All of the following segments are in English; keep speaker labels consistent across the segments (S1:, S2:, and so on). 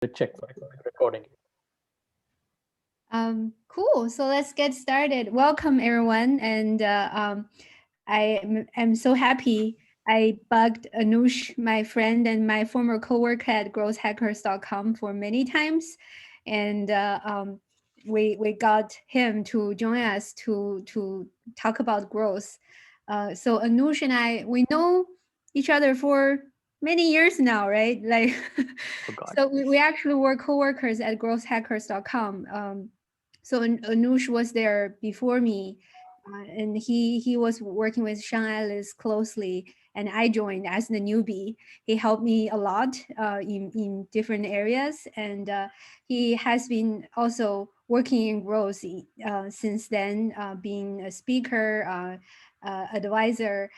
S1: the check for recording.
S2: Cool. So let's get started. Welcome, everyone. And am so happy I bugged Anuj, my friend and my former coworker at growthhackers.com for many times. And we got him to join us to talk about growth. So Anuj and I, we know each other for many years now, right? Like,
S1: Oh God,
S2: so
S1: yes.
S2: we actually were coworkers at growthhackers.com. So Anush was there before me, and he was working with Sean Ellis closely, and I joined as the newbie. He helped me a lot in different areas, and he has been also working in growth since then, being a speaker, advisor.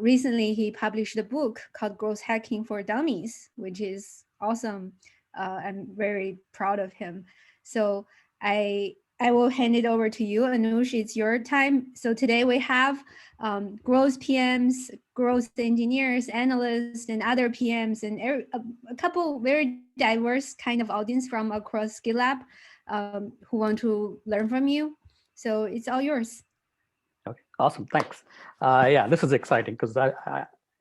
S2: Recently, he published a book called Growth Hacking for Dummies, which is awesome. I'm very proud of him. So I will hand it over to you, Anush. It's your time. So today we have growth PMs, growth engineers, analysts, and other PMs, and a couple very diverse kind of audience from across GitLab who want to learn from you. So it's all yours.
S1: Okay, awesome. Thanks. Yeah, this is exciting because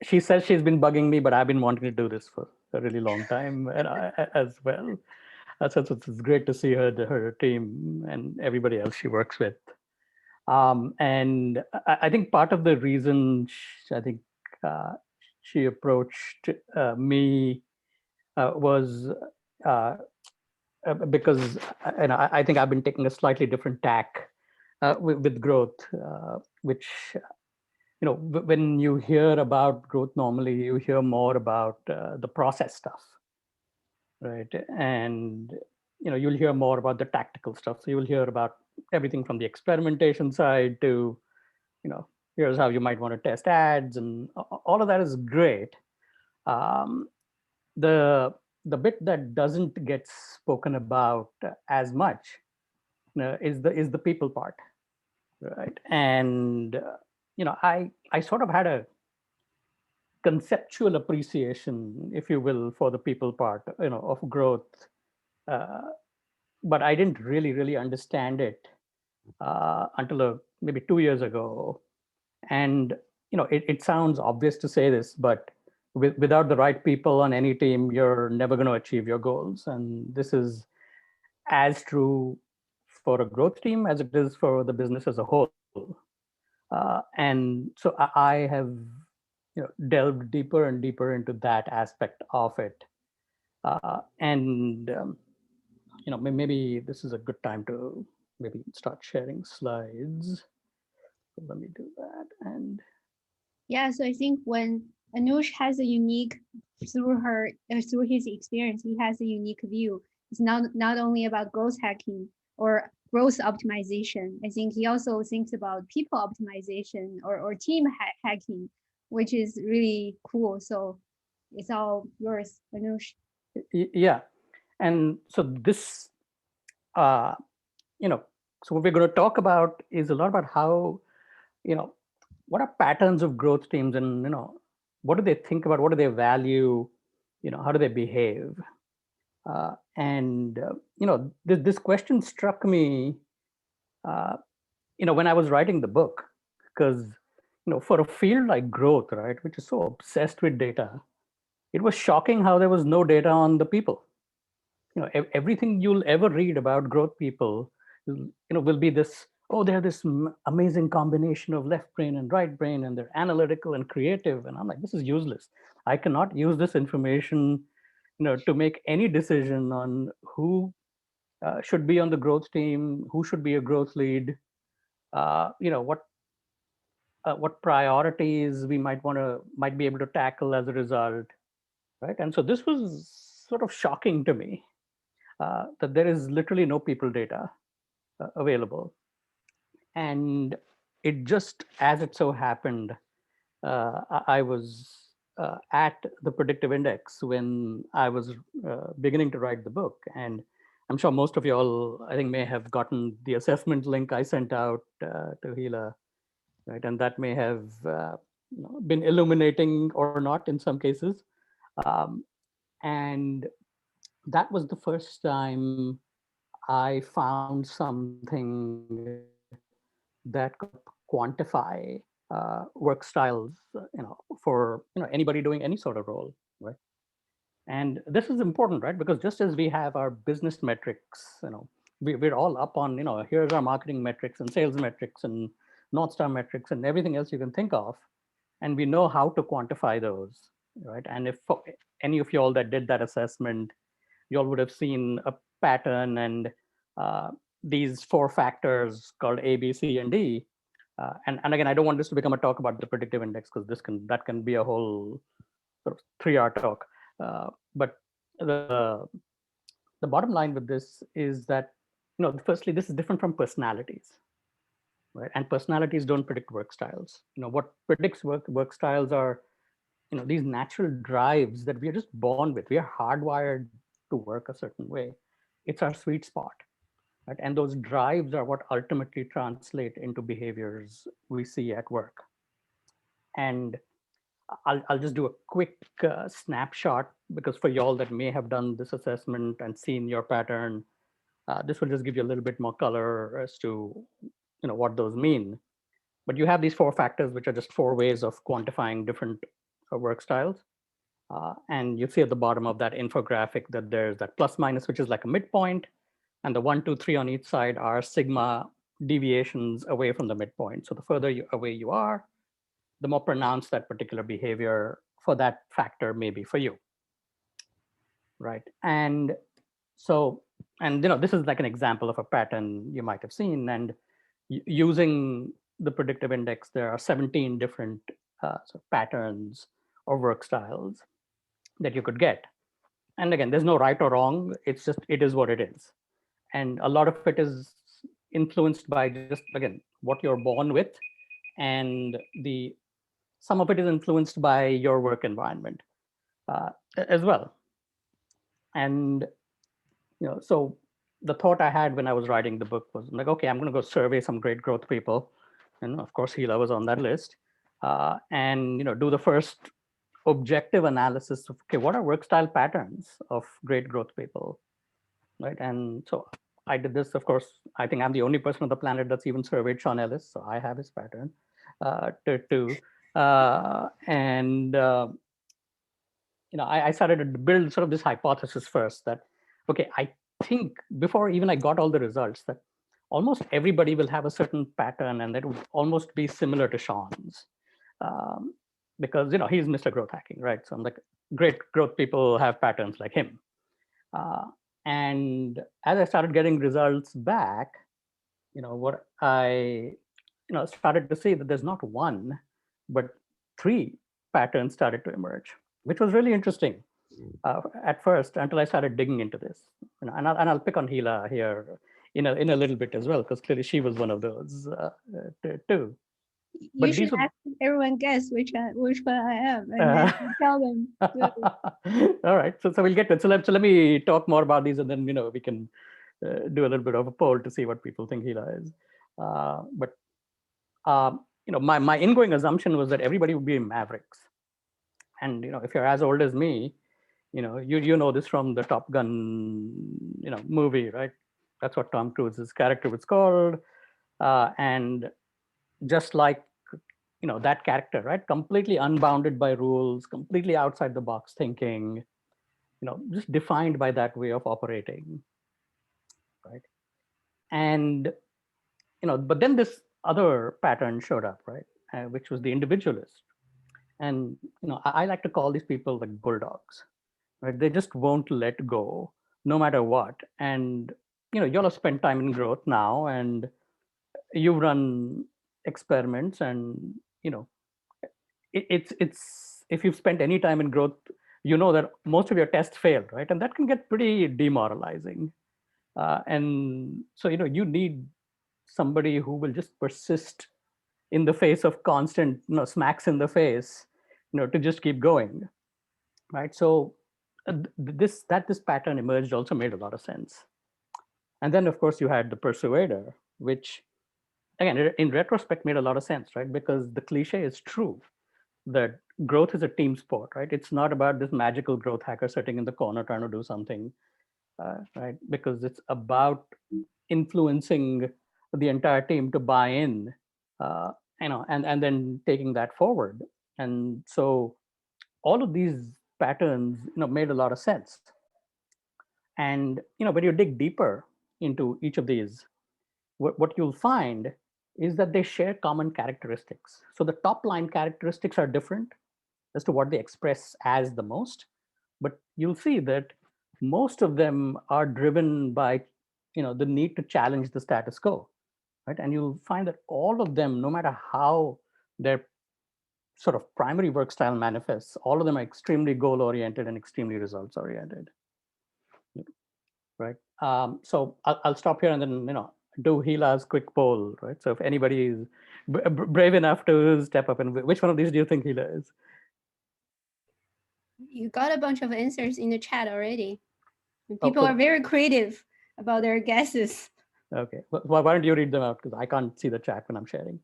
S1: she says she's been bugging me, but I've been wanting to do this for a really long time, and as well. So it's great to see her team, and everybody else she works with. And I think part of the reason I think uh, she approached me was uh, because and I think I've been taking a slightly different tack with growth, which when you hear about growth, normally you hear more about the process stuff, right? And you'll hear more about the tactical stuff. So you'll hear about everything from the experimentation side to here's how you might want to test ads, and all of that is great. um, the the bit that doesn't get spoken about as much is the people part, right? And I sort of had a conceptual appreciation, if you will, for the people part, of growth, uh, but I didn't really understand it until maybe 2 years ago. And it sounds obvious to say this, but without the right people on any team, you're never going to achieve your goals. And this is as true for a growth team as it is for the business as a whole. And so I have delved deeper and deeper into that aspect of it. And maybe this is a good time to maybe start sharing slides. So let me do that. And
S2: Yeah, so I think when Anush has a unique through his experience, he has a unique view. It's not only about growth hacking or growth optimization. I think he also thinks about people optimization or team hacking, which is really cool. So it's all yours, Anush.
S1: yeah, and so this uh, you know so what we're going to talk about is a lot about how you know what are patterns of growth teams, and what do they think about, what do they value, how do they behave. And this question struck me uh, when I was writing the book, because for a field like growth, right, which is so obsessed with data, it was shocking how there was no data on the people. Everything you'll ever read about growth people will be this, oh, they're this amazing combination of left brain and right brain, and they're analytical and creative. And I'm like, this is useless. I cannot use this information to make any decision on who should be on the growth team, who should be a growth lead, what priorities we might be able to tackle as a result, right? And so this was sort of shocking to me, that there is literally no people data available. And it just, as it so happened, I was at the predictive index when I was beginning to write the book. And I'm sure most of you all, I think, may have gotten the assessment link I sent out to Hila, right? And that may have been illuminating or not in some cases. Um, and that was the first time I found something that could quantify work styles, for anybody doing any sort of role, right? And this is important, right? Because just as we have our business metrics, we're all up on, here's our marketing metrics and sales metrics and North Star metrics and everything else you can think of, and we know how to quantify those, right? And if any of you all that did that assessment, you all would have seen a pattern and uh, these four factors called A, B, C, and D. And again, I don't want this to become a talk about the predictive index because that can be a whole sort of 3 hour talk. But the the bottom line with this is that firstly, this is different from personalities, right? And personalities don't predict work styles. What predicts work styles are these natural drives that we are just born with. We are hardwired to work a certain way. It's our sweet spot, right? And those drives are what ultimately translate into behaviors we see at work. And I'll just do a quick snapshot because for y'all that may have done this assessment and seen your pattern, this will just give you a little bit more color as to what those mean. But you have these four factors, which are just four ways of quantifying different work styles. And you see at the bottom of that infographic that there's that plus minus, which is like a midpoint, and the 1, 2, 3 on each side are sigma deviations away from the midpoint. So the further away you are, the more pronounced that particular behavior for that factor may be for you, right? And so, and this is like an example of a pattern you might have seen. And using the predictive index, there are 17 different patterns or work styles that you could get. And again, there's no right or wrong. It's just, it is what it is. And a lot of it is influenced by just, again, what you're born with. And some of it is influenced by your work environment uh, as well. And so the thought I had when I was writing the book was like, okay, I'm going to go survey some great growth people, and of course Gila was on that list, and do the first objective analysis of, okay, what are work style patterns of great growth people, right? And so I did this. Of course, I think I'm the only person on the planet that's even surveyed Sean Ellis, so I have his pattern to and I started to build sort of this hypothesis first that, okay, I think before even I got all the results, that almost everybody will have a certain pattern and that would almost be similar to Sean's. Um, because he's Mr. Growth Hacking, right? So I'm like, great growth people have patterns like him. Uh, and as I started getting results back, what I started to see that there's not one, but three patterns started to emerge, which was really interesting at first until I started digging into this. And I'll pick on Hila here in a little bit as well, because clearly she was one of those too.
S2: You
S1: But
S2: should
S1: these would.
S2: ask everyone guess which one I am, and then you tell them.
S1: All right, so we'll get to it. So let me talk more about these, and then we can do a little bit of a poll to see what people think Hila is. But my ingoing assumption was that everybody would be mavericks. And if you're as old as me, you know this from the Top Gun movie, right? That's what Tom Cruise's character was called. And just like that character, right? Completely unbounded by rules, completely outside the box thinking, just defined by that way of operating, right? And but then this other pattern showed up, right? Which was the individualist. And I like to call these people like bulldogs, right? They just won't let go no matter what. And y'all have spent time in growth now, and you run experiments, and it's if you've spent any time in growth, that most of your tests failed, right? And that can get pretty demoralizing. And so you need somebody who will just persist in the face of constant smacks in the face, to just keep going, right? So this pattern emerged also made a lot of sense. And then of course you had the persuader, which again in retrospect made a lot of sense, right? Because the cliche is true that growth is a team sport, right? It's not about this magical growth hacker sitting in the corner trying to do something. right? Because it's about influencing the entire team to buy in, uh, and then taking that forward. And so all of these patterns, made a lot of sense. And when you dig deeper into each of these, what you'll find is that they share common characteristics. So the top line characteristics are different as to what they express as the most, but you'll see that most of them are driven by the need to challenge the status quo, right? And you'll find that all of them, no matter how their sort of primary work style manifests, all of them are extremely goal oriented and extremely results oriented, right? So I'll stop here and then do Hila's quick poll, right? So if anybody is brave enough to step up, and which one of these do you think Hila is?
S2: You got a bunch of answers in the chat already.
S1: Oh,
S2: People are very creative about their guesses.
S1: okay. Why don't you read them out? Because I can't see the chat when I'm sharing.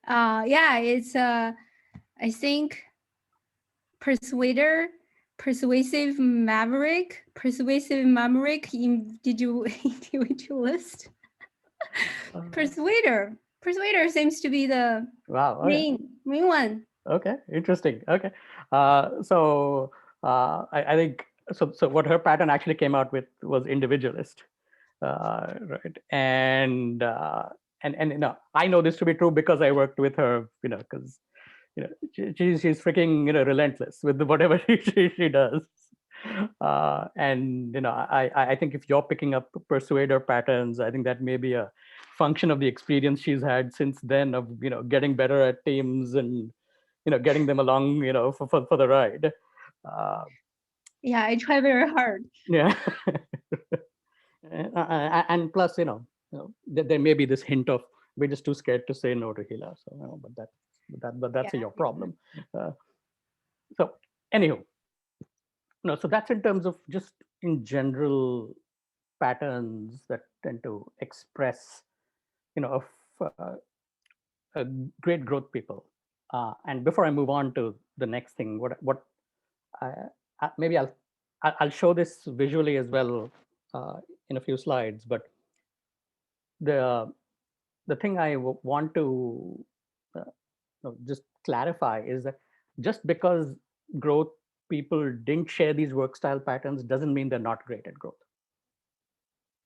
S2: Yeah, it's I think persuader, persuasive maverick, individualist.
S1: Uh,
S2: Persuader seems to be the
S1: wow. Okay.
S2: main one.
S1: Okay. Interesting. Okay. I think so. So what her pattern actually came out with was individualist, right? And I know this to be true because I worked with her. Because she's freaking relentless with whatever she does. And I think if you're picking up persuader patterns, I think that may be a function of the experience she's had since then of getting better at teams and getting them along for the ride. uh,
S2: Yeah, I try very hard.
S1: yeah. And plus there may be this hint of we're just too scared to say no to Hila, so but that's
S2: Yeah.
S1: your problem. uh, so anywho, so that's in terms of just in general patterns that tend to express of uh, great growth people. And before I move on to the next thing, what I, maybe I'll show this visually as well uh, in a few slides. But the the thing I want to just clarify is that just because growth people didn't share these work style patterns doesn't mean they're not great at growth.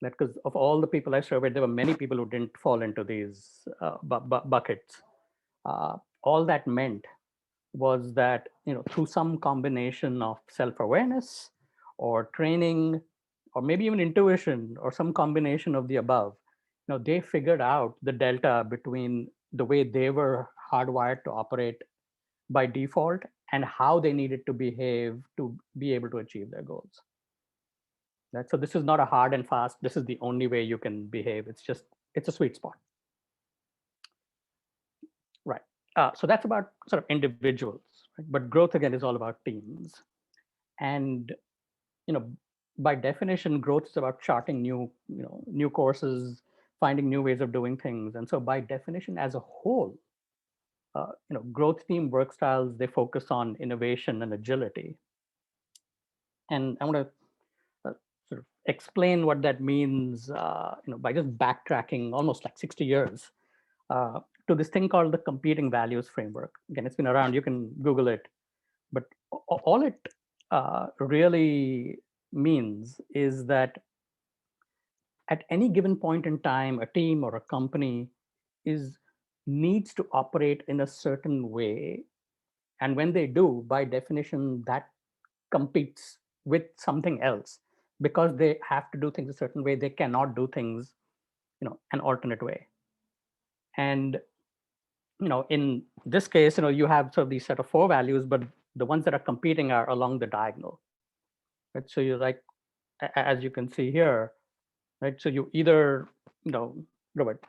S1: Because of all the people I surveyed, there were many people who didn't fall into these buckets. All that meant was that through some combination of self-awareness or training or maybe even intuition or some combination of the above, they figured out the delta between the way they were hardwired to operate by default and how they needed to behave to be able to achieve their goals. Right? So this is not a hard and fast, this is the only way you can behave. It's a sweet spot. Right. So that's about sort of individuals, right? But growth again is all about teams. And you know, by definition, growth is about charting new courses, finding new ways of doing things. And so by definition, as a whole, growth team work styles, they focus on innovation and agility. And I want to sort of explain what that means, by just backtracking almost like 60 years uh, to this thing called the competing values framework. Again, it's been around, you can Google it. But all it really means is that at any given point in time, a team or a company is needs to operate in a certain way. And when they do, by definition, that competes with something else because they have to do things a certain way. They cannot do things, an alternate way. And in this case, you have sort of these set of four values, but the ones that are competing are along the diagonal. Right? So you're like, as you can see here, right? So you either, Robert,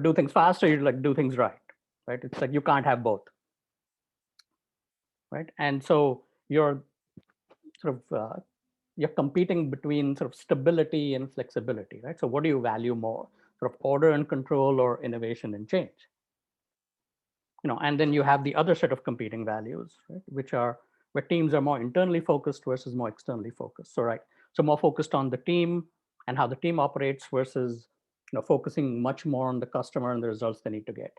S1: do things fast or you like do things right? It's like you can't have both, right? And so sort of you're competing between sort of stability and flexibility, right? So what do you value more, sort of order and control or innovation and change? And then you have the other set of competing values, right? Which are where teams are more internally focused versus more externally focused. So, right, so more focused on the team and how the team operates versus focusing much more on the customer and the results they need to get.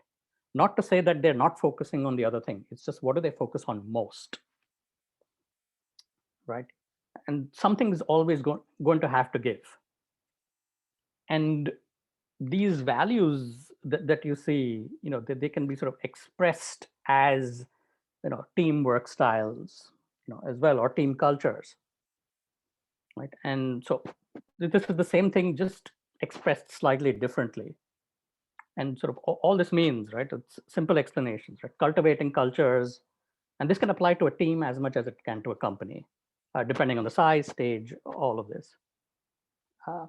S1: Not to say that they're not focusing on the other thing. It's just what do they focus on most, right? And something is always going to have to give. And these values that you see, they can be sort of expressed as teamwork styles, as well, or team cultures, right? And so this is the same thing, just expressed slightly differently. And sort of all this means, right? It's simple explanations, right? Cultivating cultures, and this can apply to a team as much as it can to a company, depending on the size, stage, all of this. Uh,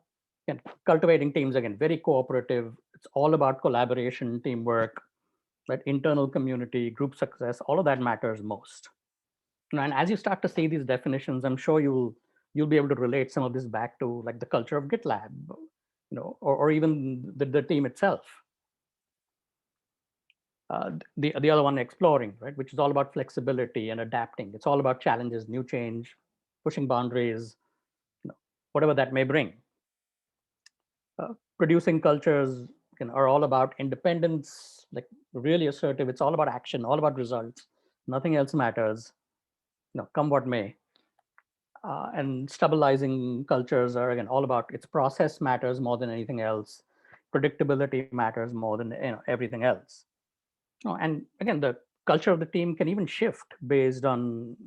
S1: and cultivating teams, again, very cooperative. It's all about collaboration, teamwork, right? Internal community, group success, all of that matters most. And as you start to see these definitions, I'm sure you'll be able to relate some of this back to like the culture of GitLab, or even the team itself. The other one, exploring, right, which is all about flexibility and adapting. It's all about challenges, new change, pushing boundaries, whatever that may bring. Producing cultures are all about independence, like really assertive. It's all about action, all about results. Nothing else matters, come what may. And stabilizing cultures are, again, all about its process matters more than anything else. Predictability matters more than everything else. And again, the culture of the team can even shift based on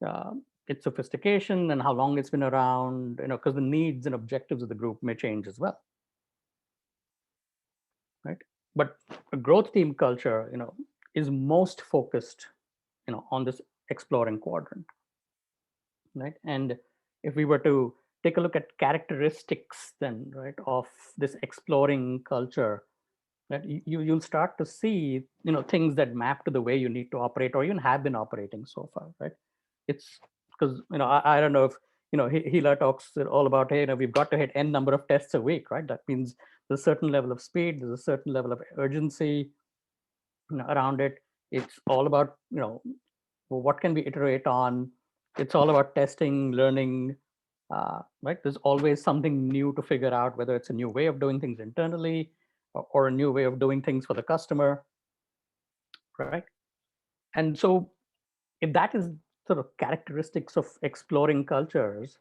S1: uh, its sophistication and how long it's been around. Because the needs and objectives of the group may change as well, right? But a growth team culture, is most focused, on this exploring quadrant, right? And if we were to take a look at characteristics then, right, of this exploring culture, that you'll start to see things that map to the way you need to operate or even have been operating so far, right? It's because I don't know if Hila talks all about, hey, we've got to hit n number of tests a week, right? That means there's a certain level of speed, there's a certain level of urgency around it. It's all about what can we iterate on. It's all about testing, learning, right? There's always something new to figure out, whether it's a new way of doing things internally or a new way of doing things for the customer, right? And so if that is sort of characteristics of exploring cultures,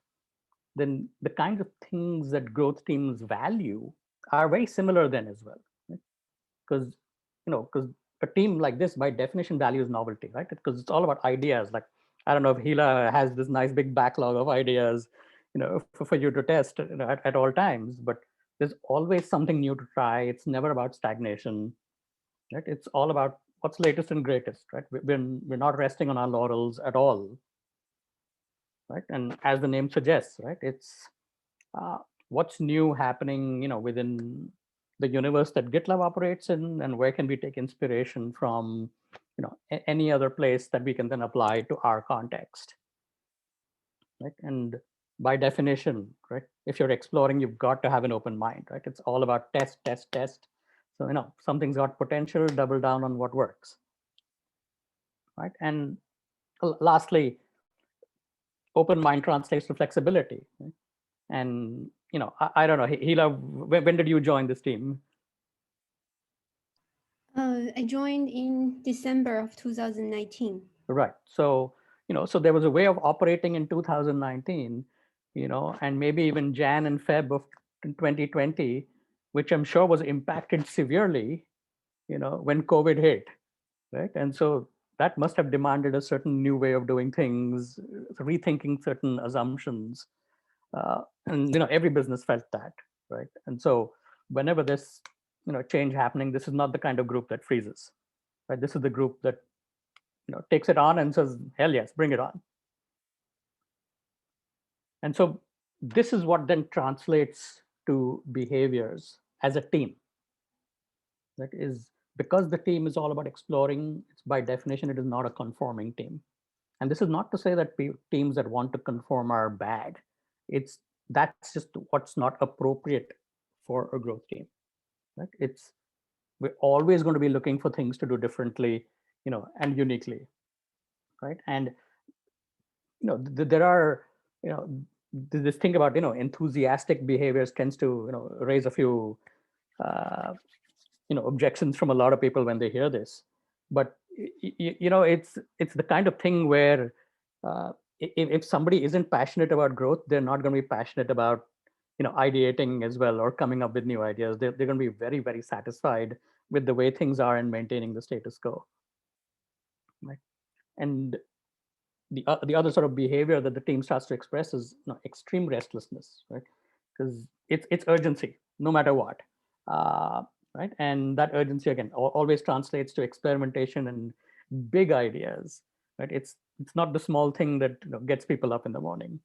S1: then the kinds of things that growth teams value are very similar then as well, because because a team like this by definition values novelty, right? Because it's all about ideas. Like, I don't know if Hila has this nice big backlog of ideas for you to test at all times, but there's always something new to try. It's never about stagnation, right? It's all about what's latest and greatest, right? We're not resting on our laurels at all, right? And as the name suggests, right, it's uh, what's new happening within the universe that GitLab operates in, and where can we take inspiration from any other place that we can then apply to our context, right? And by definition, right, if you're exploring, you've got to have an open mind, right? It's all about test, test, test. So something's got potential, double down on what works, right? And lastly, open mind translates to flexibility, right? And I don't know, Hila, when did you join this team?
S2: I joined in December of 2019.
S1: Right. So, so there was a way of operating in 2019, and maybe even Jan and Feb of 2020, which I'm sure was impacted severely, when COVID hit, right? And so that must have demanded a certain new way of doing things, rethinking certain assumptions. And, every business felt that, right? And so whenever this, change happening, this is not the kind of group that freezes, right? This is the group that takes it on and says, hell yes, bring it on. And so this is what then translates to behaviors as a team. That is, because the team is all about exploring, it's by definition, it is not a conforming team. And this is not to say that teams that want to conform are bad. It's that's just what's not appropriate for a growth team, right? It's we're always going to be looking for things to do differently, and uniquely, right? And there are, you know, this thing about, enthusiastic behaviors tends to, raise a few, uh, objections from a lot of people when they hear this. But it's the kind of thing where, if somebody isn't passionate about growth, they're not going to be passionate about, ideating as well or coming up with new ideas. They're going to be very, very satisfied with the way things are and maintaining the status quo, right? And the other sort of behavior that the team starts to express is, extreme restlessness, right? Because it's urgency no matter what, uh, right? And that urgency again always translates to experimentation and big ideas, right? It's not the small thing that, gets people up in the morning.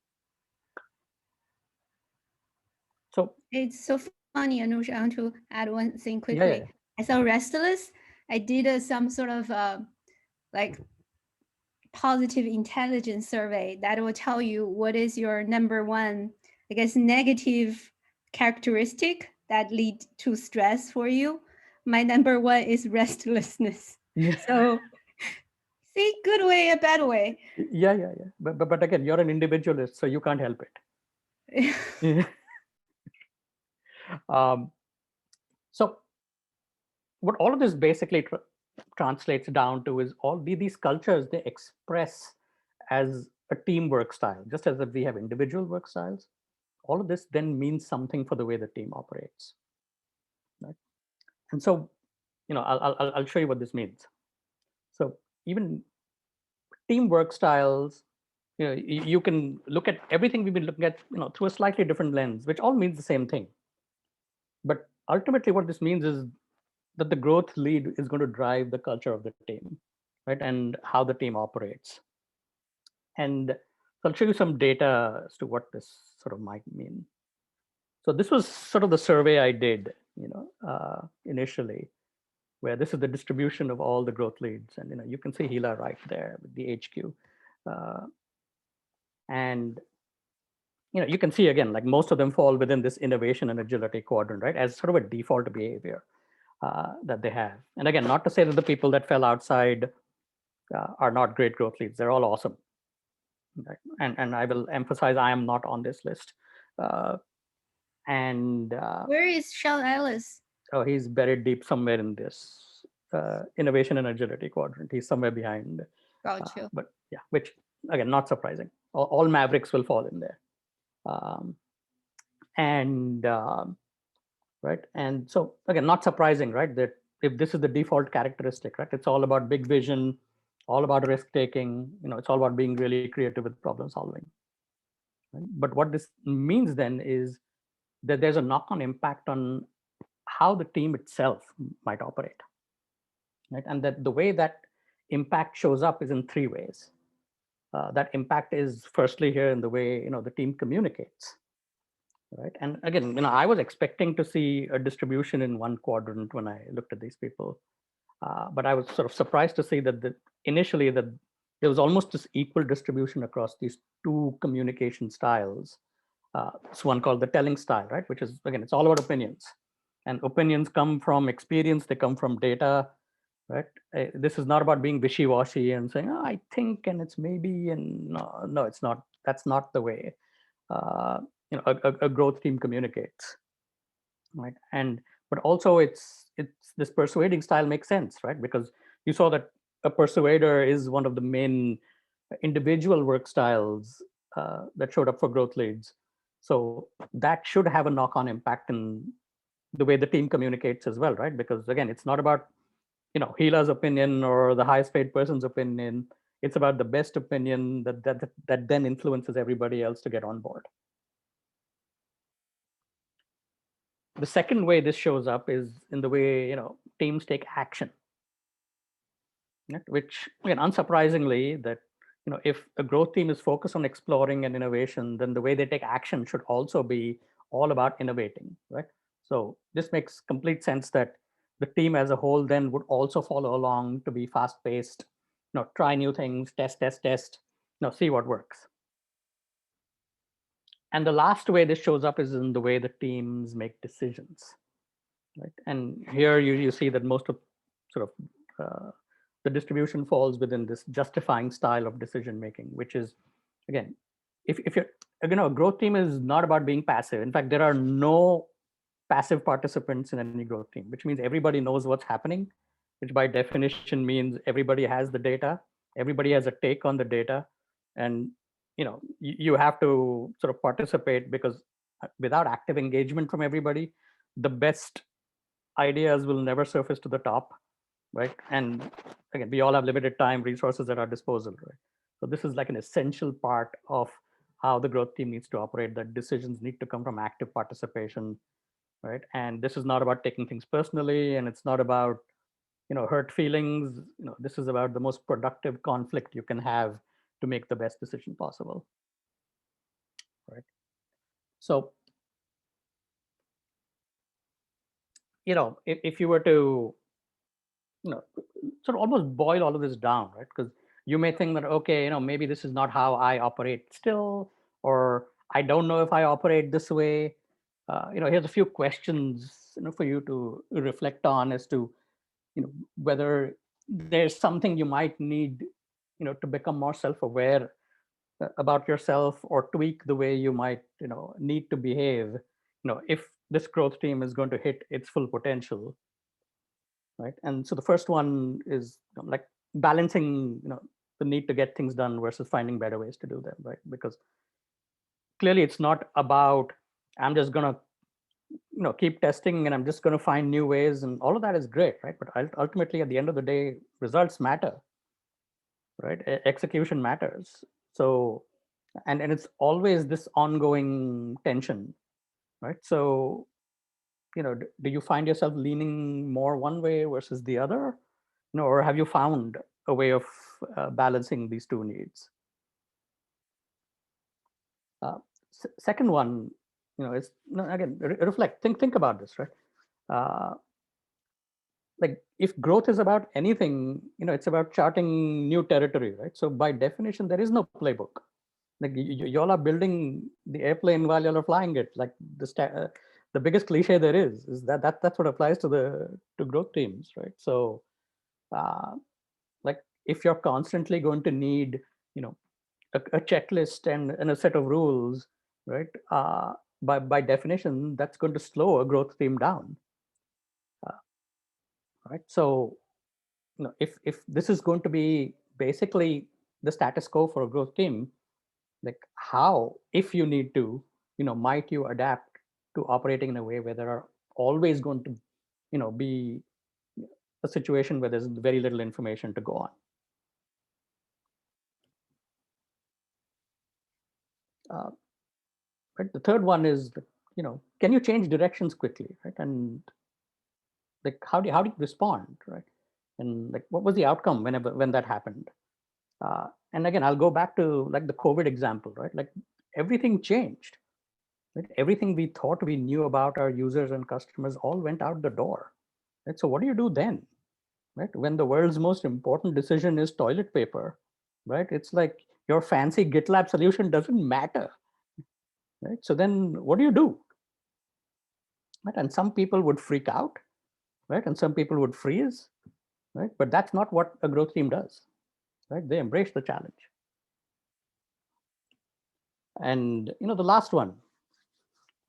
S1: So
S2: It's so funny, Anush. I want to add one thing
S1: yeah,
S2: quickly.
S1: yeah,
S2: I saw Restless. I did some sort of like positive intelligence survey that will tell you what is your number one, I guess, negative characteristic that lead to stress for you. My number one is restlessness.
S1: yeah,
S2: So see, good way, a bad way.
S1: yeah. But again, you're an individualist, so you can't help it. um, so what all of this basically translates down to is these cultures, they express as a teamwork style, just as if we have individual work styles. All of this then means something for the way the team operates, right? And so, I'll show you what this means. So even teamwork styles, you can look at everything we've been looking at, through a slightly different lens, which all means the same thing. But ultimately, what this means is that the growth lead is going to drive the culture of the team, right? And how the team operates. And so I'll show you some data as to what this sort of might mean. So this was sort of the survey I did, initially, where this is the distribution of all the growth leads, and you can see Gila right there with the HQ, uh, and you can see again, like most of them fall within this innovation and agility quadrant, right, as sort of a default behavior that they have. And again, not to say that the people that fell outside are not great growth leads; they're all awesome, right? And I will emphasize I am not on this list. Uh, and
S2: Where is Sean Ellis?
S1: Oh, he's buried deep somewhere in this innovation and agility quadrant. He's somewhere behind.
S2: Got you.
S1: But yeah, which again, not surprising. All Mavericks will fall in there. Um, and right, and so again, not surprising, right? That if this is the default characteristic, right, it's all about big vision, all about risk taking. It's all about being really creative with problem solving. Right? But what this means then is that there's a knock-on impact on how the team itself might operate, right? And that the way that impact shows up is in three ways. That impact is firstly here in the way the team communicates, right? And again, I was expecting to see a distribution in one quadrant when I looked at these people, but I was sort of surprised to see that initially that there was almost this equal distribution across these two communication styles. It's one called the telling style, right? Which is again, it's all about opinions, and opinions come from experience. They come from data, right? This is not about being wishy-washy and saying, oh, I think and it's maybe, and no, no, it's not. That's not the way uh, a growth team communicates, right? And but also it's this persuading style makes sense, right? Because you saw that a persuader is one of the main individual work styles that showed up for growth leads. So that should have a knock-on impact in the way the team communicates as well, right? Because again, it's not about Gila's opinion or the highest paid person's opinion. It's about the best opinion that then influences everybody else to get on board. The second way this shows up is in the way teams take action, right? Which again, unsurprisingly, that if a growth team is focused on exploring and innovation, then the way they take action should also be all about innovating, right? So this makes complete sense that the team as a whole then would also follow along to be fast paced, try new things, test, see what works. And the last way this shows up is in the way the teams make decisions, right? And here you see that most of sort of the distribution falls within this justifying style of decision making, which is again, if you're, a growth team is not about being passive. In fact, there are no passive participants in any growth team, which means everybody knows what's happening, which by definition means everybody has the data, everybody has a take on the data, and you have to sort of participate, because without active engagement from everybody, the best ideas will never surface to the top, right? And again, we all have limited time, resources at our disposal, right? So this is like an essential part of how the growth team needs to operate, that decisions need to come from active participation, right? And this is not about taking things personally, and it's not about hurt feelings. This is about the most productive conflict you can have to make the best decision possible, right? So if you were to sort of almost boil all of this down, right? Because you may think that, okay, maybe this is not how I operate still, or I don't know if I operate this way. Here's a few questions, for you to reflect on, as to, whether there's something you might need, to become more self-aware about yourself, or tweak the way you might, need to behave, if this growth team is going to hit its full potential, right? And so the first one is, like, balancing, the need to get things done versus finding better ways to do them, right? Because clearly it's not about, I'm just gonna, keep testing and I'm just gonna find new ways, and all of that is great, right? But ultimately, at the end of the day, results matter, right? Execution matters. So, and it's always this ongoing tension, right? So, do you find yourself leaning more one way versus the other, or have you found a way of balancing these two needs? uh, Second one, is, again, reflect, think about this, right? uh, like, if growth is about anything, it's about charting new territory, right? So by definition, there is no playbook. Like, y'all are building the airplane while y'all are flying it. Like, the biggest cliche there is that's what applies to to growth teams, right? So uh, like, if you're constantly going to need, you know a checklist and a set of rules, right? By definition, that's going to slow a growth team down, uh, right? So, if this is going to be basically the status quo for a growth team, like, how, if you need to, might you adapt to operating in a way where there are always going to, be a situation where there's very little information to go on. uh, right, the third one is, can you change directions quickly, right? And, like, how do you respond, right? And, like, what was the outcome when that happened? And again, I'll go back to, like, the COVID example, right? Like, everything changed, right? Everything we thought we knew about our users and customers all went out the door, right? So what do you do then, right? When the world's most important decision is toilet paper, right? It's like your fancy GitLab solution doesn't matter, right? So then what do, right? And some people would freak out, right? And some people would freeze, right? But that's not what a growth team does, right? They embrace the challenge. And, the last one,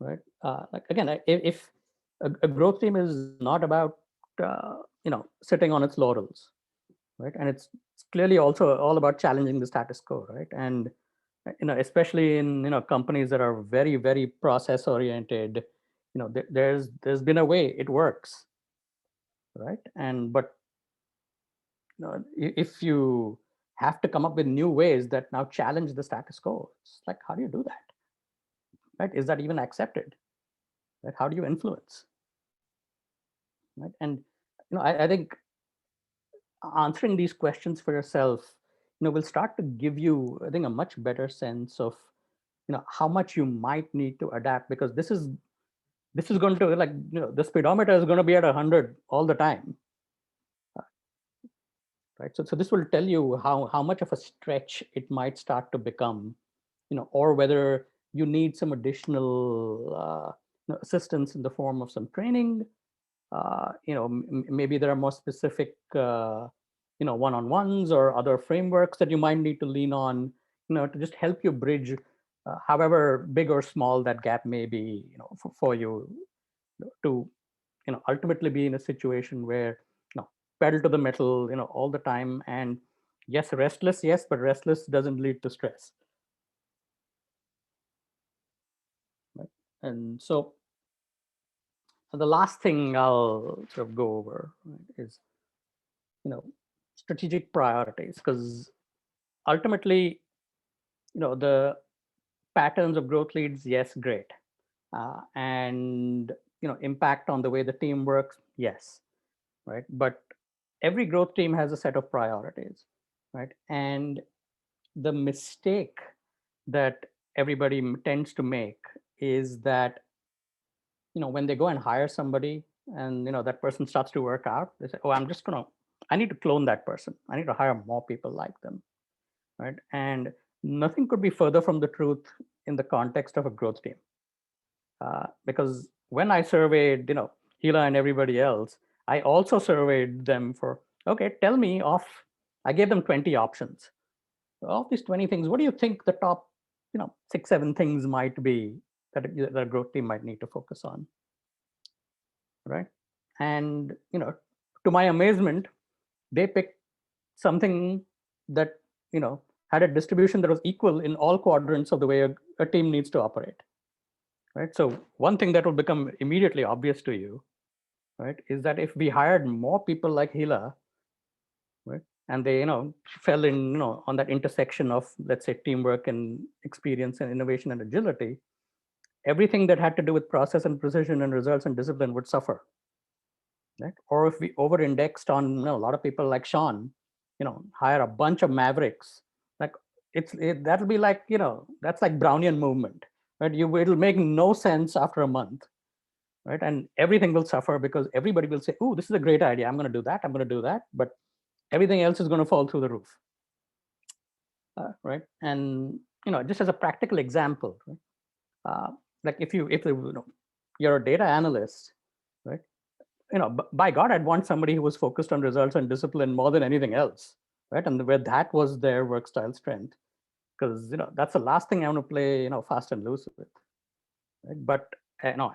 S1: right? Like, again, if a growth team is not about, sitting on its laurels, right? And it's clearly also all about challenging the status quo, right? And, especially in, companies that are very, very process oriented, there's been a way it works, right? And but, if you have to come up with new ways that now challenge the status quo, it's like, how do you do that, right? Is that even accepted, right? How do you influence, right? And, I think answering these questions for yourself, will start to give you, I think, a much better sense of, how much you might need to adapt, because this is going to, like, the speedometer is going to be at 100 all the time, right? So this will tell you how much of a stretch it might start to become, or whether you need some additional assistance in the form of some training. Maybe there are more specific, one-on-ones or other frameworks that you might need to lean on, to just help you bridge, however big or small that gap may be, for you to, ultimately be in a situation where, pedal to the metal, all the time. And yes, restless, yes, but restless doesn't lead to stress. Right? And so the last thing I'll sort of go over, right, is, you know, strategic priorities, because ultimately, the patterns of growth leads, yes, great. And, impact on the way the team works, yes, right? But every growth team has a set of priorities, right? And the mistake that everybody tends to make is that, when they go and hire somebody and, that person starts to work out, they say, oh, I need to clone that person. I need to hire more people like them, right? And nothing could be further from the truth in the context of a growth team. Because when I surveyed, Hila and everybody else, I also surveyed them for, okay, tell me I gave them 20 options. Of these 20 things, what do you think the top, 6, 7 things might be that a growth team might need to focus on, right? And, to my amazement, they picked something that, had a distribution that was equal in all quadrants of the way a team needs to operate, right? So one thing that will become immediately obvious to you, right, is that if we hired more people like Hila, right, and they, fell in, on that intersection of, let's say, teamwork and experience and innovation and agility, everything that had to do with process and precision and results and discipline would suffer, right? Or if we over-indexed on, a lot of people like Sean, hire a bunch of mavericks, like that'll be like, that's like Brownian movement, right? It'll make no sense after a month, right? And everything will suffer because everybody will say, oh, this is a great idea. I'm going to do that. I'm going to do that. But everything else is going to fall through the roof, right? And, just as a practical example, right? uh, like you're a data analyst, right? By God, I'd want somebody who was focused on results and discipline more than anything else, right? And where that was their work style strength, because, that's the last thing I want to play, fast and loose with, right? But,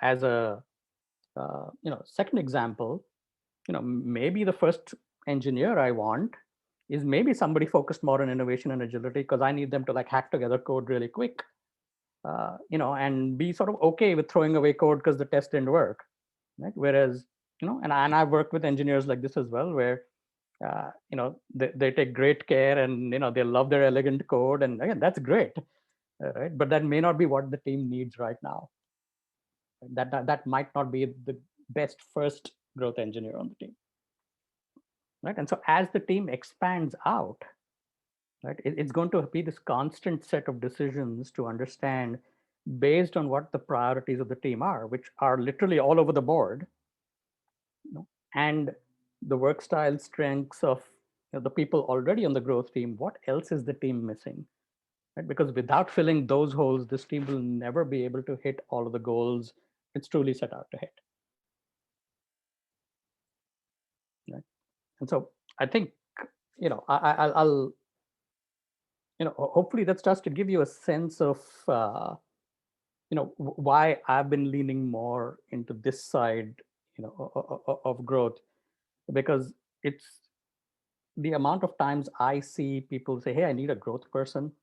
S1: as a, second example, maybe the first engineer I want is maybe somebody focused more on innovation and agility, because I need them to like hack together code really quick, and be sort of okay with throwing away code because the test didn't work, right? Whereas, and I've worked with engineers like this as well, where, they take great care and, they love their elegant code, and again, that's great, right? But that may not be what the team needs right now. That might not be the best first growth engineer on the team, right? And so as the team expands out, right, it's going to be this constant set of decisions to understand, based on what the priorities of the team are, which are literally all over the board, and the work style strengths of, the people already on the growth team. What else is the team missing, right? Because without filling those holes, this team will never be able to hit all of the goals it's truly set out to hit, right? And so I think, I'll, hopefully that starts to give you a sense of, why I've been leaning more into this side, of growth, because it's the amount of times I see people say, hey, I need a growth person,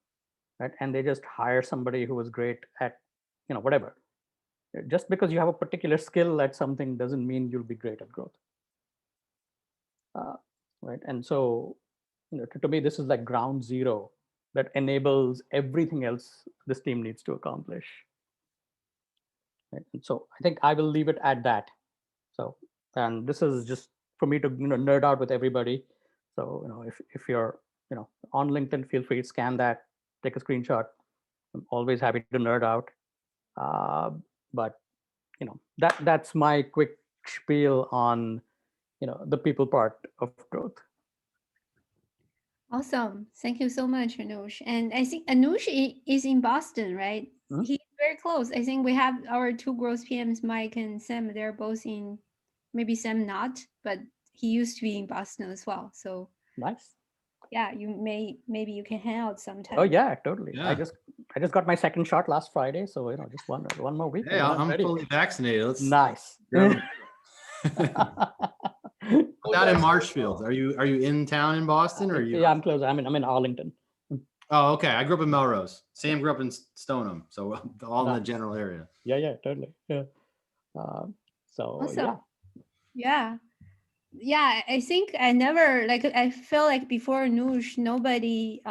S1: right? And they just hire somebody who was great at, whatever. Just because you have a particular skill at something doesn't mean you'll be great at growth. Uh, right. And so, to me, this is like ground zero that enables everything else this team needs to accomplish. Right? And so I think I will leave it at that. So, and this is just for me to, nerd out with everybody. So, if you're, on LinkedIn, feel free to scan that, take a screenshot. I'm always happy to nerd out. But, that's my quick spiel on, the people part of growth.
S2: Awesome. Thank you so much, Anush. And I think Anush is in Boston, right?
S1: Mhm.
S2: He's very close. I think we have our two growth PMs, Mike and Sam. They're both in, maybe Sam not, but he used to be in Boston as well. So
S1: Nice.
S2: yeah, maybe you can hang out
S1: Oh
S2: sometime.
S1: yeah, totally. I
S3: Yeah.
S1: just I just got my second shot last Friday, so just one more week
S3: Hey,
S1: and then I'm
S3: I'm
S1: ready.
S3: fully vaccinated. Let's
S1: Nice.
S3: grab a Not in Marshfield. Are you in town in Boston or are you?
S1: Yeah, I'm close. I'm in Arlington.
S3: Oh, okay. I grew up in Melrose. Sam grew up in Stoneham, so all in the
S1: Nice.
S3: general area.
S1: Yeah, totally. Yeah. Um, so
S2: Awesome.
S1: yeah.
S2: Yeah. Yeah, I think I never like I feel like before Noosh, nobody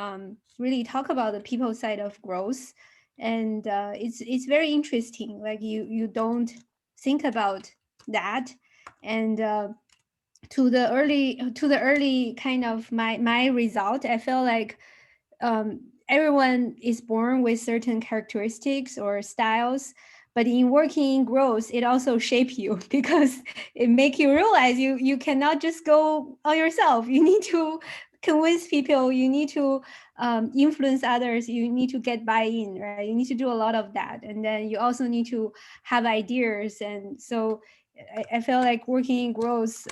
S2: really talk about the people side of growth. And it's very interesting. Like you don't think about that. And to the early kind of my result, I feel like everyone is born with certain characteristics or styles, but in working in growth it also shape you because it make you realize you cannot just go on yourself. You need to convince people, you need to influence others, you need to get buy-in, right? You need to do a lot of that, and then you also need to have ideas. And so I feel like working in growth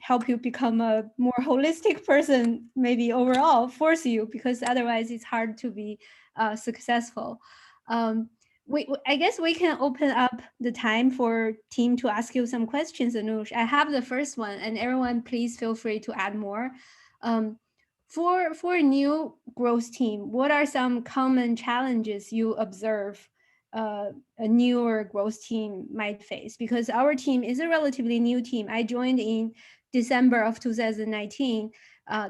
S2: help you become a more holistic person, maybe overall force you, because otherwise it's hard to be successful. Um, I guess we can open up the time for team to ask you some questions, Anush. I have the first one, and everyone please feel free to add more. Um, for a new growth team, what are some common challenges you observe a newer growth team might face? Because our team is a relatively new team. I joined in December of 2019.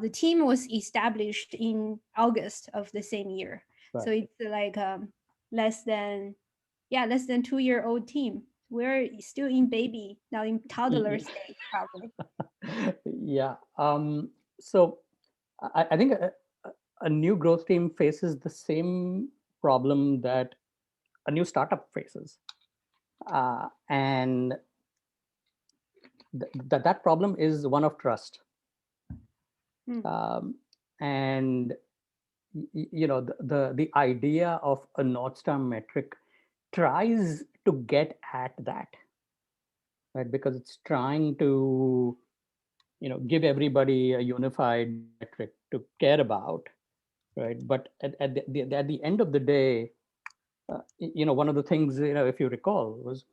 S2: The team was established in August of the same year. So
S1: Right.
S2: it's like less than, yeah, less than 2-year-old team. We're still in baby, now in toddler stage, probably.
S1: Yeah. So I think a new growth team faces the same problem that a new startup faces, and that problem is one of trust.
S2: Hmm.
S1: Um, and the idea of a North Star metric tries to get at that, right? Because it's trying to give everybody a unified metric to care about, right? But at the end of the day, one of the things, if you recall, was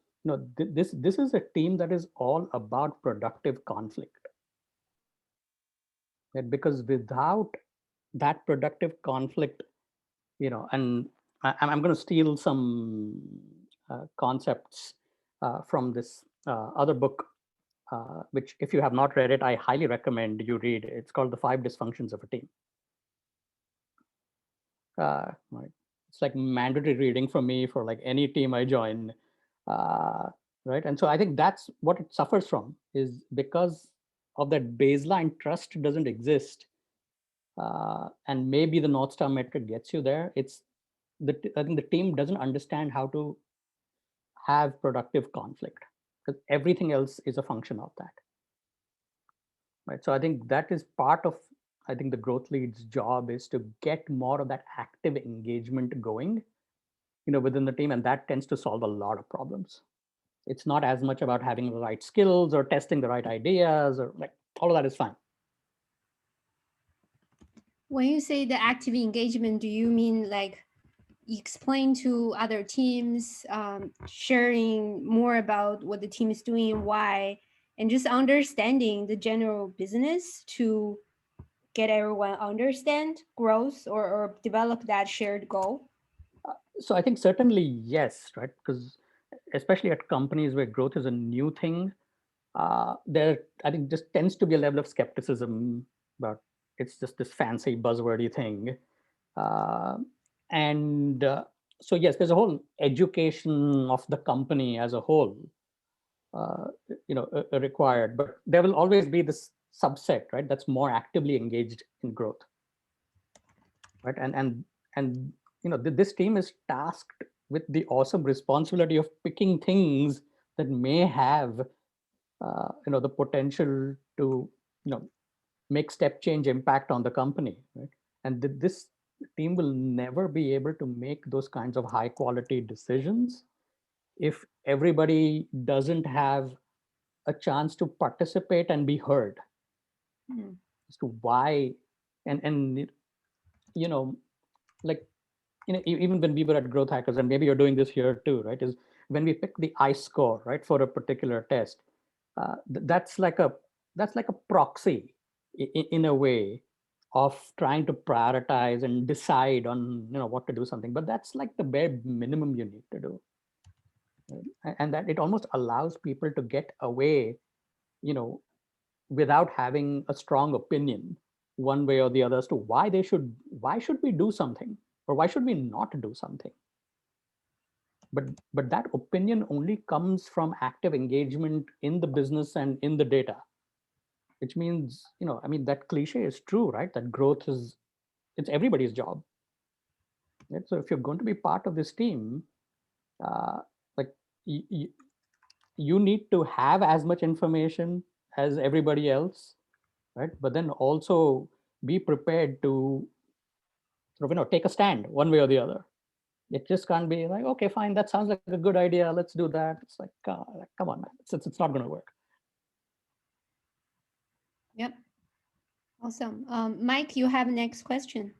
S1: this is a team that is all about productive conflict, right? Because without that productive conflict, and I'm going to steal some concepts from this other book, which if you have not read it, I highly recommend you read. It's called The Five Dysfunctions of a Team. Right. It's like mandatory reading for me for like any team I join. Uh, right. And so I think that's what it suffers from, is because of that baseline trust doesn't exist. And maybe the North Star metric gets you there. I think the team doesn't understand how to have productive conflict, because everything else is a function of that. Right. So I think that is part of, I think, the growth lead's job is to get more of that active engagement going, within the team, and that tends to solve a lot of problems. It's not as much about having the right skills or testing the right ideas, or like all of that is fine.
S2: When you say the active engagement, do you mean like explain to other teams, sharing more about what the team is doing and why, and just understanding the general business to get everyone understand growth, or develop that shared goal?
S1: So I think certainly yes, right? Because especially at companies where growth is a new thing, there I think just tends to be a level of skepticism about it's just this fancy buzzwordy thing. Uh, and So yes, there's a whole education of the company as a whole, uh, required, but there will always be this subset, right, that's more actively engaged in growth, right? And this team is tasked with the awesome responsibility of picking things that may have the potential to make step change impact on the company, right? And this team will never be able to make those kinds of high quality decisions if everybody doesn't have a chance to participate and be heard
S2: Hmm.
S1: as to why And you know, like, even when we were at Growth Hackers, and maybe you're doing this here too, right? Is when we pick the I score, right, for a particular test, that's like a proxy in a way of trying to prioritize and decide on what to do something. But that's like the bare minimum you need to do, right? And that it almost allows people to get away, you know, without having a strong opinion one way or the other as to why should we do something or why should we not do something. But that opinion only comes from active engagement in the business and in the data, which means, I mean, that cliche is true, right? That growth it's everybody's job, right? So if you're going to be part of this team, uh, like you need to have as much information as everybody else, right? But then also be prepared to sort of, take a stand one way or the other. It just can't be like, okay, fine, that sounds like a good idea, let's do that. It's like, come on, man, it's not going to work.
S2: Yep. Awesome. Mike, you have next question.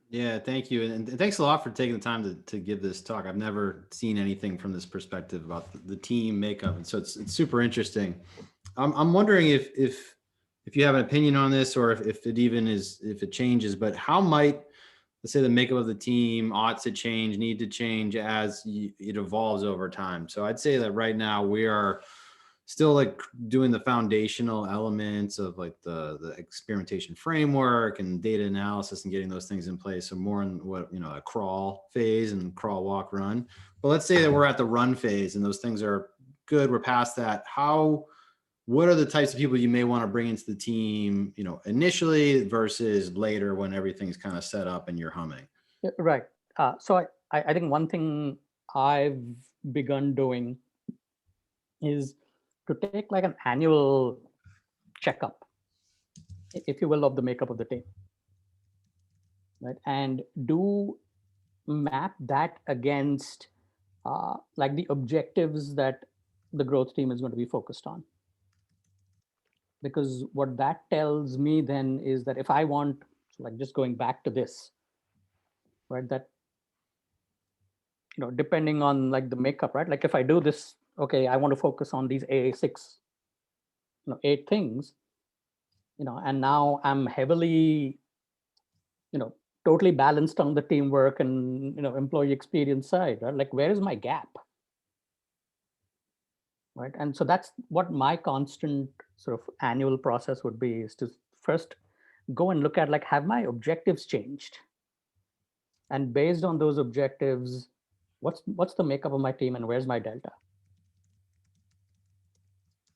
S3: Yeah, thank you. And thanks a lot for taking the time to give this talk. I've never seen anything from this perspective about the team makeup. And so it's super interesting. I'm wondering if you have an opinion on this, or if it changes, but how might, let's say, the makeup of the team ought to change, need to change as it evolves over time. So I'd say that right now we are still like doing the foundational elements of like the experimentation framework and data analysis and getting those things in place. So more in what, a crawl phase and crawl, walk, run. But let's say that we're at the run phase and those things are good. We're past that. What are the types of people you may want to bring into the team, initially versus later when everything's kind of set up and you're humming?
S1: Yeah, right. So I think one thing I've begun doing is to take like an annual checkup, if you will, of the makeup of the team, right? And do map that against like the objectives that the growth team is going to be focused on. Because what that tells me then is that if I want, like, just going back to this, right, that, depending on like the makeup, right? Like if I do this, okay, I want to focus on these A6, 8 things, and now I'm heavily, totally balanced on the teamwork and, employee experience side, right? Like, where is my gap? Right. And so that's what my constant sort of annual process would be, is to first go and look at, like, have my objectives changed? And based on those objectives, what's the makeup of my team and where's my delta?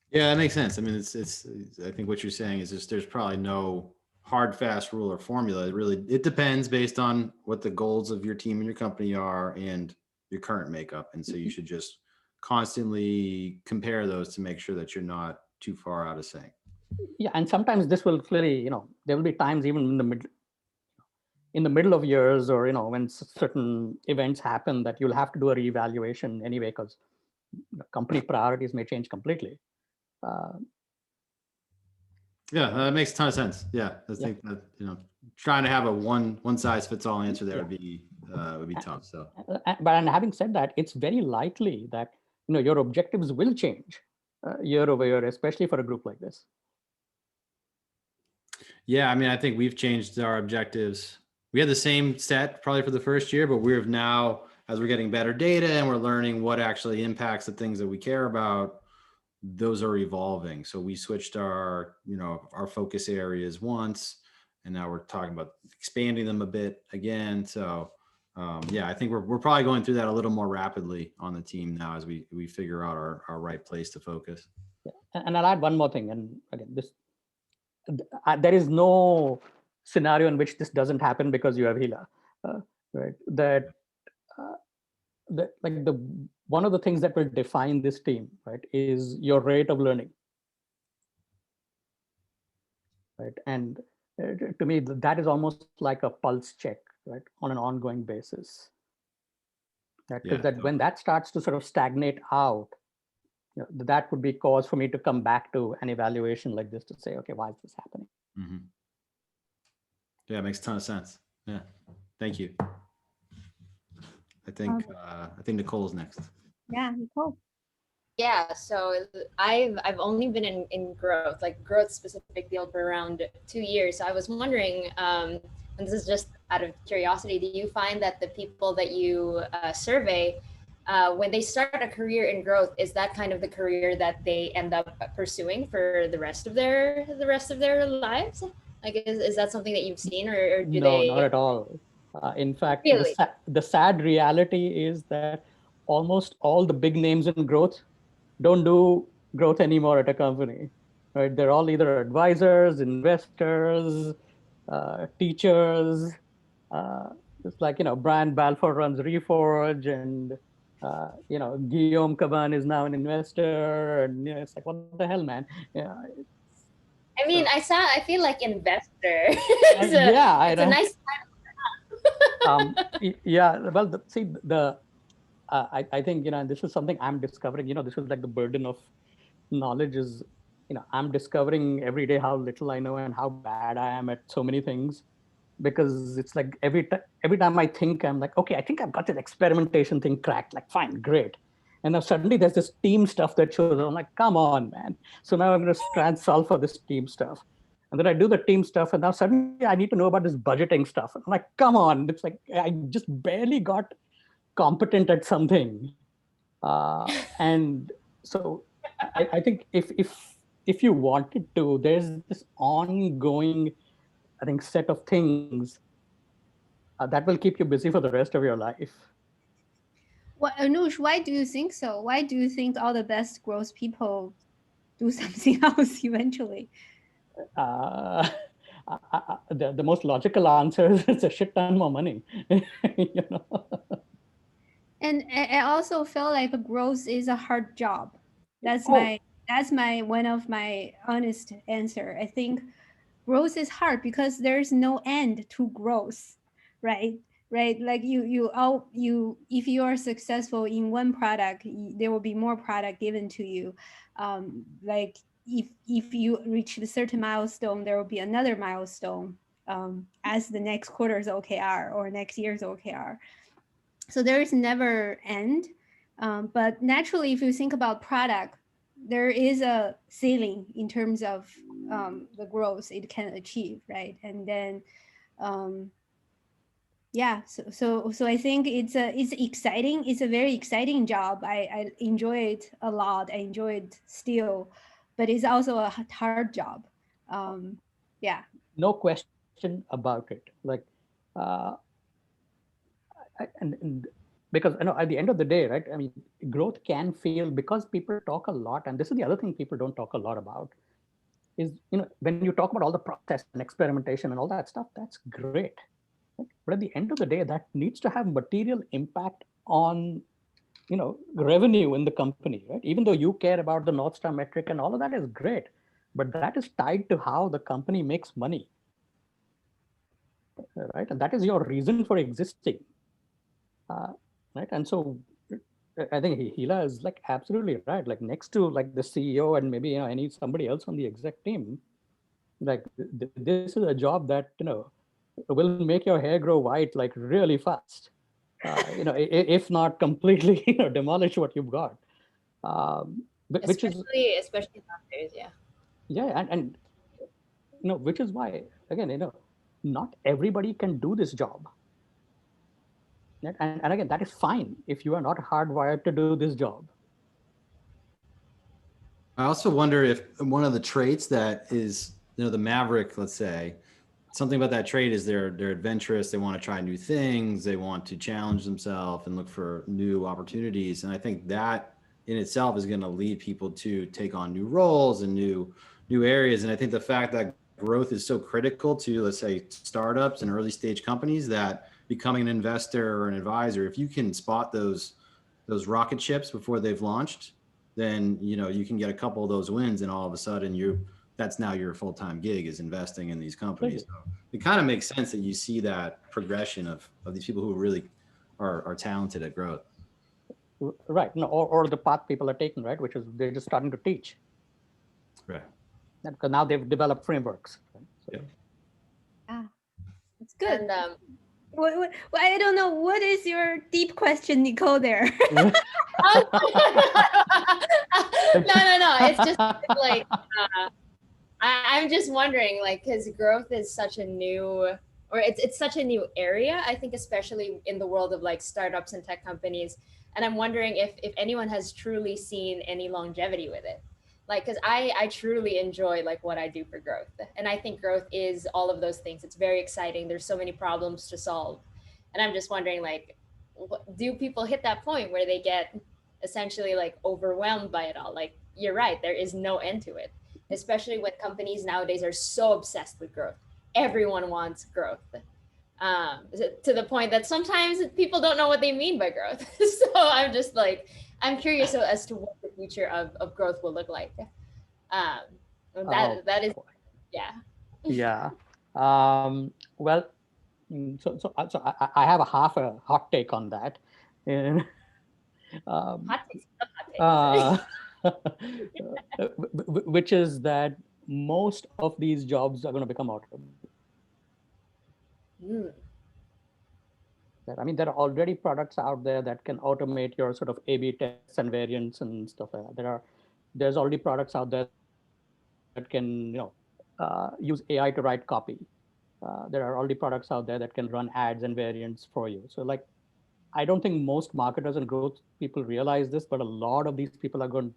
S3: Yeah, that makes sense. I mean, it's I think what you're saying is just there's probably no hard, fast rule or formula. It depends based on what the goals of your team and your company are and your current makeup. And so you should just constantly compare those to make sure that you're not too far out of sync.
S1: Yeah, and sometimes this will clearly, there will be times even in the middle of years, or when certain events happen, that you'll have to do a reevaluation anyway, because company priorities may change completely.
S3: Yeah, that makes a ton of sense. Yeah, I think that trying to have a one size fits all answer there would be tough. So,
S1: but having said that, it's very likely that your objectives will change year over year, especially for a group like this.
S3: Yeah, I mean, I think we've changed our objectives. We had the same set probably for the first year, but we've now, as we're getting better data and we're learning what actually impacts the things that we care about, those are evolving. So we switched our focus areas once, and now we're talking about expanding them a bit again. So yeah, I think we're probably going through that a little more rapidly on the team now as we figure out our right place to focus.
S1: Yeah. And I'll add one more thing. And again, there is no scenario in which this doesn't happen because you have Hila, right? That like one of the things that will define this team, right, is your rate of learning, right? And to me, that is almost like a pulse check, right, on an ongoing basis. Because when that starts to sort of stagnate out, that would be cause for me to come back to an evaluation like this to say, okay, why is this happening?
S3: Mm-hmm. Yeah, it makes a ton of sense. Yeah, thank you. I think Nicole's next.
S2: Yeah, Nicole.
S4: Yeah, so I've only been in growth, like growth specific field for around 2 years. So I was wondering, and this is just out of curiosity, do you find that the people that you survey, when they start a career in growth, is that kind of the career that they end up pursuing for the rest of their lives? Like, is that something that you've seen, or do
S1: No, not
S4: they
S1: at all. In fact,
S4: really?
S1: the sad reality is that almost all the big names in growth don't do growth anymore at a company, right? They're all either advisors, investors, teachers. Uh, it's like, Brian Balfour runs Reforge, and Guillaume Caban is now an investor, and it's like, what the hell, man? Yeah.
S4: I mean,
S1: So
S4: I feel like investor. it's a
S1: yeah,
S4: it's a nice.
S1: yeah. Well, see, I think, this is something I'm discovering. This is like the burden of knowledge is, I'm discovering every day how little I know and how bad I am at so many things, because it's like every time I think, I'm like, okay, I think I've got this experimentation thing cracked, like fine, great. And now suddenly there's this team stuff that shows up. I'm like, come on, man. So now I'm going to try and solve for this team stuff. And then I do the team stuff, and now suddenly I need to know about this budgeting stuff. I'm like, come on. It's like I just barely got competent at something. And so I think if you wanted to, there's this ongoing, I think, set of things that will keep you busy for the rest of your life.
S2: Well, Anuj, why do you think so? Why do you think all the best growth people do something else eventually?
S1: Uh, the most logical answer is it's a shit ton more money. you know?
S2: And I also feel like growth is a hard job. That's
S1: Oh,
S2: my one of my honest answer. I think growth is hard because there's no end to growth, right? Right, like you if you are successful in one product, there will be more product given to you. Like if you reach a certain milestone, there will be another milestone as the next quarter's OKR or next year's OKR. So there is never end. But naturally, if you think about product, there is a ceiling in terms of the growth it can achieve, right? And then yeah, so I think it's exciting. It's a very exciting job. I enjoy it a lot. I enjoy it still, but it's also a hard job. Yeah.
S1: no question about it. Like, uh, and because at the end of the day, right? I mean, growth can feel, because people talk a lot, and this is the other thing people don't talk a lot about, is when you talk about all the process and experimentation and all that stuff, that's great. Right? But at the end of the day, that needs to have material impact on revenue in the company, right? Even though you care about the North Star metric and all of that is great, but that is tied to how the company makes money, right? And that is your reason for existing, right? And so I think Hila is like absolutely right. Like next to like the CEO and maybe any somebody else on the exec team, like this is a job that will make your hair grow white like really fast. If not completely demolish what you've got. Which is
S4: Especially nowadays, yeah.
S1: yeah, and which is why again not everybody can do this job. Right? And again, that is fine if you are not hardwired to do this job.
S3: I also wonder if one of the traits that is, the maverick, let's say, something about that trait is they're adventurous. They want to try new things. They want to challenge themselves and look for new opportunities. And I think that in itself is going to lead people to take on new roles and new areas. And I think the fact that growth is so critical to, let's say, startups and early stage companies, that becoming an investor or an advisor, if you can spot those rocket ships before they've launched, then you can get a couple of those wins, and all of a sudden that's now your full-time gig, is investing in these companies. So it kind of makes sense that you see that progression of these people who really are talented at growth.
S1: Right. No, or the path people are taking, right, which is they're just starting to teach.
S3: Right.
S1: Because now they've developed frameworks. Right? So.
S3: Yeah.
S2: Yeah. It's good.
S4: And
S2: Well, I don't know. What is your deep question, Nicole, there?
S4: no, no. It's just like I'm just wondering, like, because growth is such a new, or it's such a new area. I think, especially in the world of like startups and tech companies. And I'm wondering if anyone has truly seen any longevity with it. Like, because I truly enjoy like what I do for growth, and I think growth is all of those things. It's very exciting. There's so many problems to solve, and I'm just wondering, like, do people hit that point where they get essentially like overwhelmed by it all? Like, you're right, there is no end to it, especially when companies nowadays are so obsessed with growth. Everyone wants growth, to the point that sometimes people don't know what they mean by growth. So I'm just like, I'm curious as to what the future of growth will look like. Um, that is, yeah.
S1: Yeah. Well, I have a half a hot take on that. And,
S4: Hot takes, hot
S1: which is that most of these jobs are going to become automated.
S4: takes.
S1: I mean, there are already products out there that can automate your sort of A/B tests and variants and stuff like that. There's already products out there that can, use AI to write copy. There are already products out there that can run ads and variants for you. So, like, I don't think most marketers and growth people realize this, but a lot of these people are going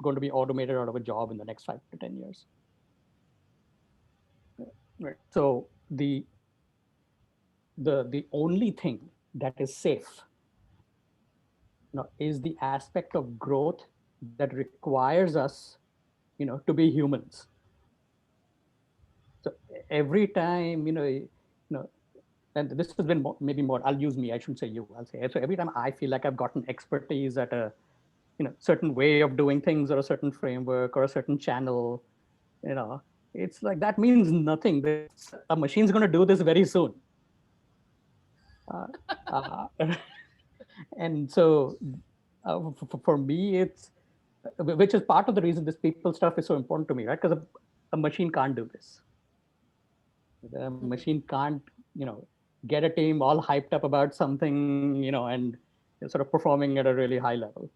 S1: to be automated out of a job in the next 5 to 10 years. Right. So the only thing that is safe, is the aspect of growth that requires us, to be humans. So every time, and this has been maybe more, I'll use me, I shouldn't say you, I'll say, so every time I feel like I've gotten expertise at a, certain way of doing things or a certain framework or a certain channel, it's like, that means nothing. A machine's going to do this very soon. Uh, and so for me, it's, which is part of the reason this people stuff is so important to me, right? Because a machine can't do this. The machine can't, get a team all hyped up about something, and sort of performing at a really high level.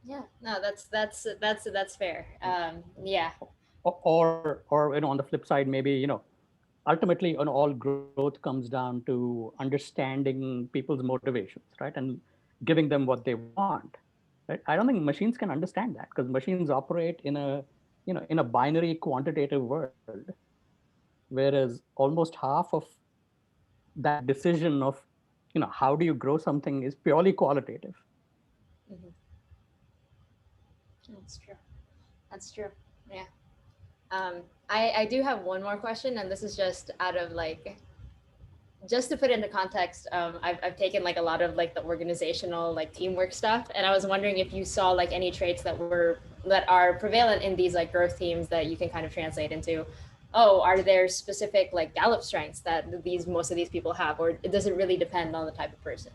S4: Yeah, no, that's fair. Yeah.
S1: Or on the flip side, maybe, ultimately on all growth comes down to understanding people's motivations, right? And giving them what they want. Right? I don't think machines can understand that, because machines operate in a binary quantitative world, whereas almost half of that decision of, how do you grow something is purely qualitative.
S4: Mm-hmm. That's true. That's true. Yeah. I do have one more question, and this is just out of like, just to put it into context. I've taken like a lot of like the organizational like teamwork stuff, and I was wondering if you saw like any traits that are prevalent in these like growth teams that you can kind of translate into, oh, are there specific like Gallup strengths that most of these people have, or does it really depend on the type of person?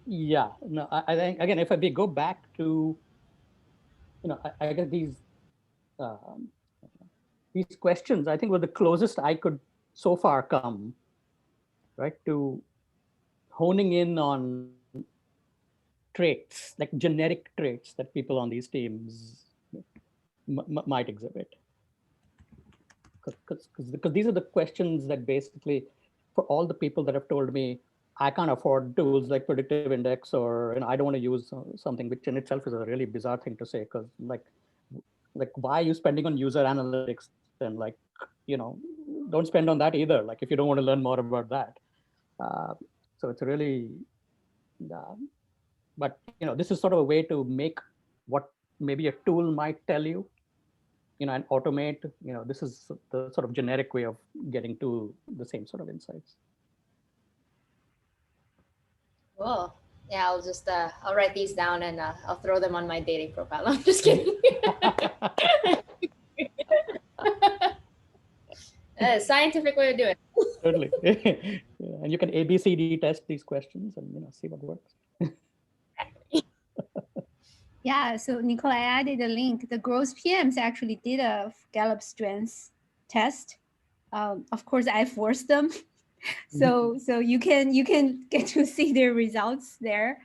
S1: Yeah, no, I think, again, if we go back to, I guess um, these questions, I think, were the closest I could so far come, right, to honing in on traits, like generic traits that people on these teams might exhibit. Because these are the questions that basically, for all the people that have told me, I can't afford tools like predictive index, or I don't want to use something, which in itself is a really bizarre thing to say, because like why are you spending on user analytics, and like, don't spend on that either, like if you don't want to learn more about that. So it's really, but this is sort of a way to make what maybe a tool might tell you, and automate, this is the sort of generic way of getting to the same sort of insights.
S4: Cool. Yeah, I'll write these down, and I'll throw them on my dating profile. I'm just kidding. Scientific way of doing it.
S1: Totally. And you can ABCD test these questions and see what works.
S2: Yeah, so Nicole, I added a link. The growth PMs actually did a Gallup strengths test. Of course, I forced them. So you can get to see their results there.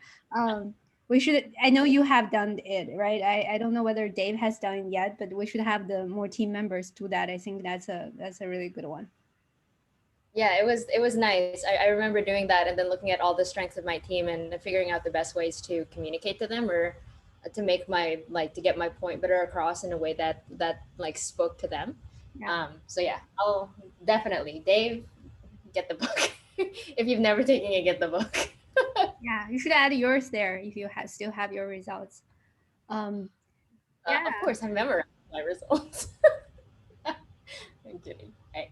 S2: We should. I know you have done it, right? I don't know whether Dave has done it yet, but we should have the more team members do that. I think that's a really good one.
S4: Yeah, it was nice. I remember doing that and then looking at all the strengths of my team and figuring out the best ways to communicate to them or to make my to get my point better across in a way that like spoke to them.
S2: Yeah.
S4: So yeah, I'll definitely Dave get the book. If you've never taken it, get the book.
S2: Yeah, you should add yours there if you still have your results. Yeah.
S4: Of course, I memorized my results. I'm kidding. Right.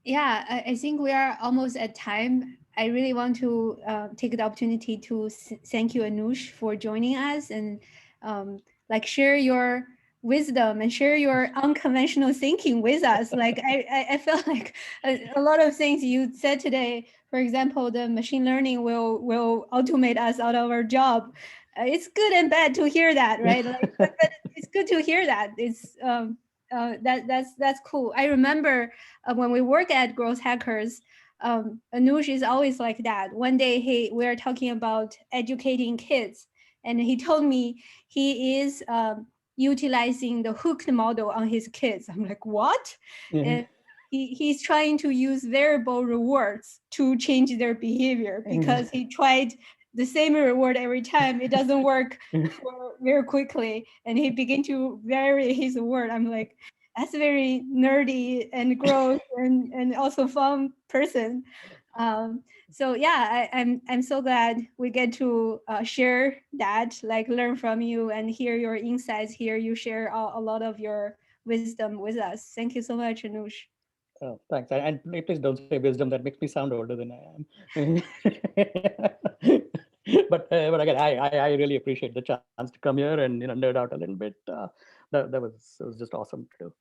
S2: Yeah, I think we are almost at time. I really want to take the opportunity to thank you, Anuj, for joining us and like share your wisdom and share your unconventional thinking with us. Like I felt like a lot of things you said today. For example, the machine learning will automate us out of our job. It's good and bad to hear that, right? Like, but it's good to hear that. It's that's cool. I remember when we work at Growth Hackers, Anuj is always like that. One day we are talking about educating kids, and he told me he is utilizing the hooked model on his kids. I'm like, what? And he's trying to use variable rewards to change their behavior because he tried the same reward every time. It doesn't work for very quickly, and he began to vary his reward. I'm like, that's a very nerdy and gross and also fun person. So yeah, I'm so glad we get to share that, like learn from you and hear your insights. Here you share a lot of your wisdom with us. Thank you so much, Anush.
S1: Oh, thanks. And please don't say wisdom. That makes me sound older than I am. But again, I really appreciate the chance to come here and nerd out a little bit. It was just awesome to do.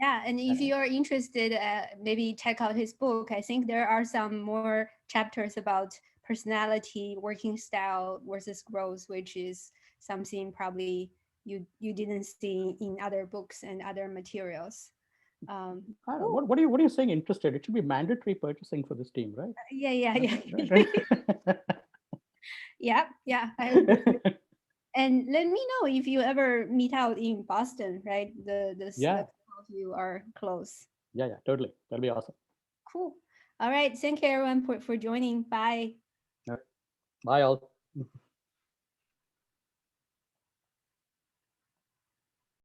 S2: Yeah, and if you're interested, maybe check out his book. I think there are some more chapters about personality, working style versus growth, which is something probably you didn't see in other books and other materials. Cool.
S1: What are you saying? Interested? It should be mandatory purchasing for this team, right?
S2: Yeah. Yeah. I agree. And let me know if you ever meet out in Boston, right? The
S1: Yeah.
S2: of you are close.
S1: Yeah, totally. That'll be awesome.
S2: Cool. All right. Thank you everyone for joining. Bye.
S1: All right. Bye all.